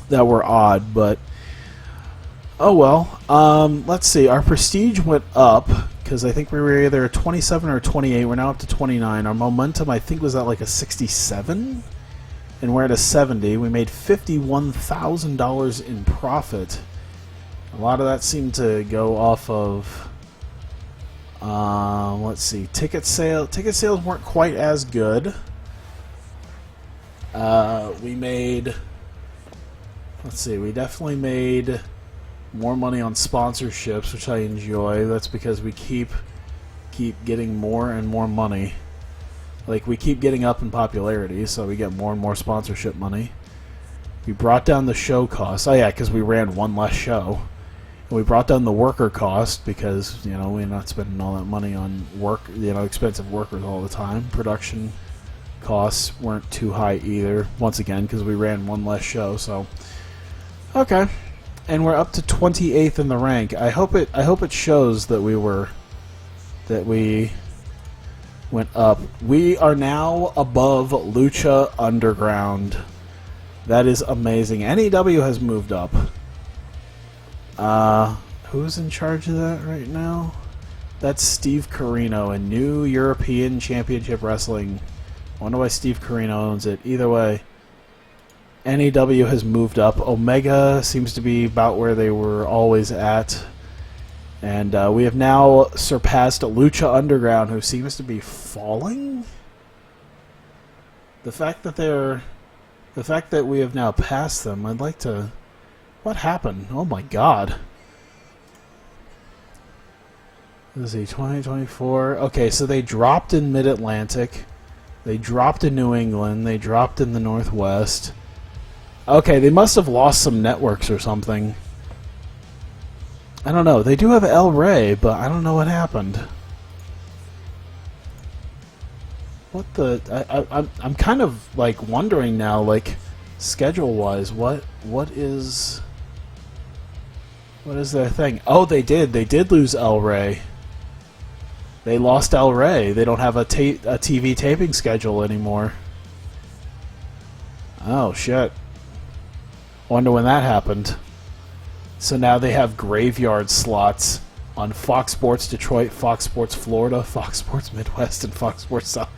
that were odd. But oh well. Let's see. Our prestige went up because I think we were either at 27 or 28. We're now up to 29. Our momentum, I think, was at like a 67, and we're at a 70. We made $51,000 in profit. A lot of that seemed to go off of, let's see, ticket sales. Ticket sales weren't quite as good. We made, let's see, we definitely made more money on sponsorships, which I enjoy. That's because we keep getting more and more money. Like, we keep getting up in popularity, so we get more and more sponsorship money. We brought down the show costs. Oh yeah, because we ran one less show. And we brought down the worker cost because, you know, we're not spending all that money on work, you know, expensive workers all the time. Production costs weren't too high either. Once again, because we ran one less show. So, okay, and we're up to 28th in the rank. I hope it shows that we went up. We are now above Lucha Underground. That is amazing. NEW has moved up. Who's in charge of that right now? That's Steve Carino in New European Championship Wrestling. I wonder why Steve Carino owns it. Either way, NEW has moved up. Omega seems to be about where they were always at. And we have now surpassed Lucha Underground, who seems to be falling. The fact that we have now passed them, I'd like to. What happened? Oh my God! Let's see, 2024. Okay, so they dropped in Mid-Atlantic, they dropped in New England, they dropped in the Northwest. Okay, they must have lost some networks or something. I don't know. They do have El Rey, but I don't know what happened. What the? I'm kind of like wondering now, like schedule-wise, what is their thing? Oh, they did lose El Rey. They lost El Rey. They don't have a TV taping schedule anymore. Oh shit! Wonder when that happened. So now they have graveyard slots on Fox Sports Detroit, Fox Sports Florida, Fox Sports Midwest, and Fox Sports South.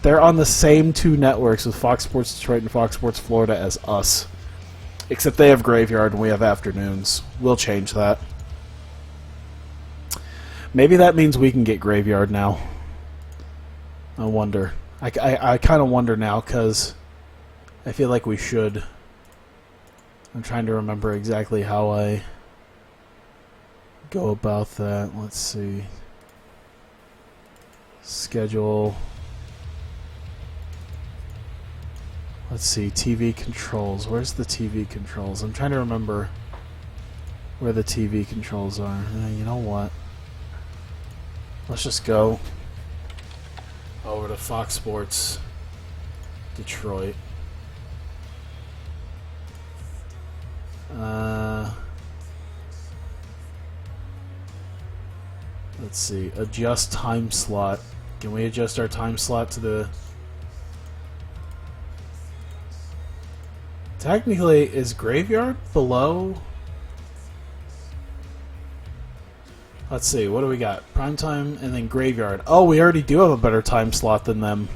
They're on the same two networks with Fox Sports Detroit and Fox Sports Florida as us. Except they have graveyard and we have afternoons. We'll change that. Maybe that means we can get graveyard now. I wonder. I kind of wonder now because I feel like we should. I'm trying to remember exactly how I go about that. Let's see. Schedule. Let's see. TV controls. Where's the TV controls? I'm trying to remember where the TV controls are. You know what? Let's just go over to Fox Sports Detroit. Let's see. Adjust time slot. Can we adjust our time slot to the... Technically, is Graveyard below? Let's see. What do we got? Primetime and then Graveyard. Oh, we already do have a better time slot than them.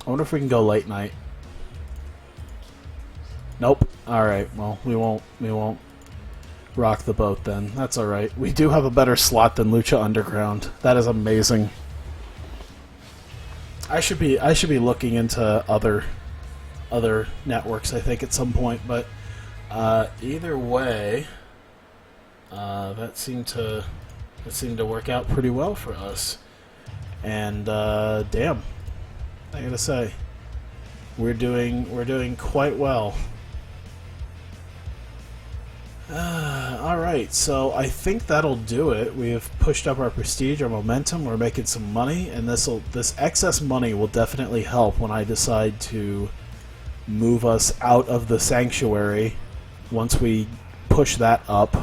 I wonder if we can go late night. Nope. Alright, well, we won't rock the boat then. That's alright. We do have a better slot than Lucha Underground. That is amazing. I should be looking into other networks, I think, at some point, but either way, that seemed to work out pretty well for us. And damn, I gotta say, we're doing quite well. Alright, so I think that'll do it. We have pushed up our prestige, our momentum, we're making some money, and this excess money will definitely help when I decide to move us out of the sanctuary once we push that up,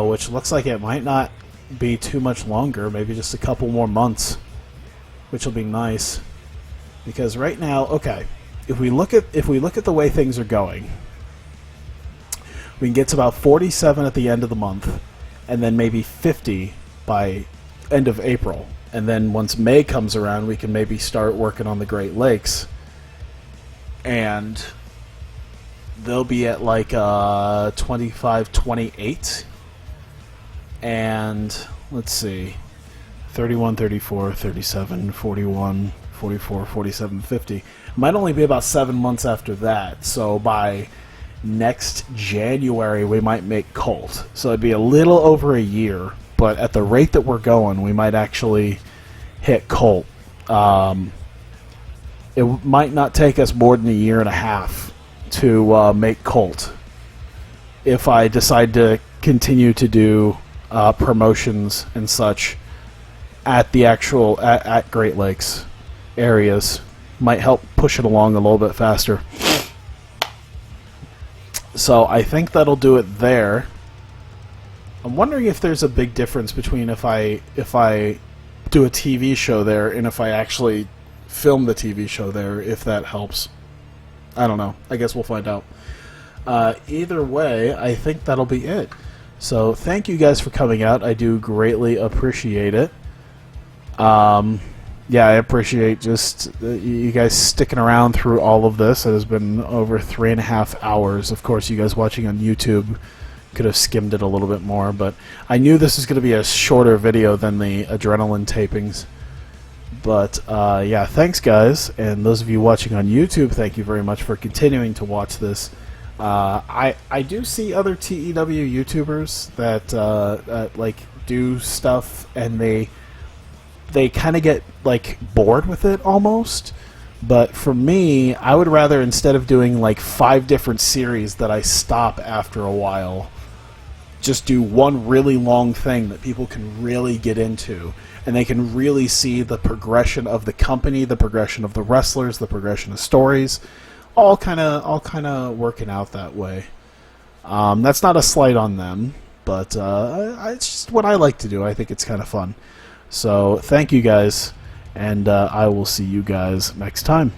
which looks like it might not be too much longer, maybe just a couple more months, which will be nice. Because right now, okay, if we look at the way things are going, we can get to about 47 at the end of the month, and then maybe 50 by end of April. And then once May comes around, we can maybe start working on the Great Lakes. And they'll be at like 25, 28. And let's see, 31, 34, 37, 41, 44, 47, 50. Might only be about 7 months after that. So by next January, we might make Colt. So it'd be a little over a year. But at the rate that we're going, we might actually hit Colt. It might not take us more than a year and a half to make Colt if I decide to continue to do promotions and such at the actual at Great Lakes areas. Might help push it along a little bit faster. So I think that'll do it there. I'm wondering if there's a big difference between if I do a TV show there and if I actually film the TV show there, if that helps. I don't know. I guess we'll find out. Either way, I think that'll be it. So thank you guys for coming out. I do greatly appreciate it. Yeah, I appreciate just you guys sticking around through all of this. It has been over 3.5 hours. Of course, you guys watching on YouTube could have skimmed it a little bit more, but I knew this was going to be a shorter video than the adrenaline tapings. But yeah, thanks guys, and those of you watching on YouTube, thank you very much for continuing to watch this. I do see other TEW YouTubers that like do stuff, and they kind of get like bored with it almost. But for me, I would rather, instead of doing like 5 different series that I stop after a while, just do one really long thing that people can really get into, and they can really see the progression of the company, the progression of the wrestlers, the progression of stories, all kind of working out that way. That's not a slight on them, but it's just what I like to do. I think it's kind of fun. So thank you guys, and I will see you guys next time.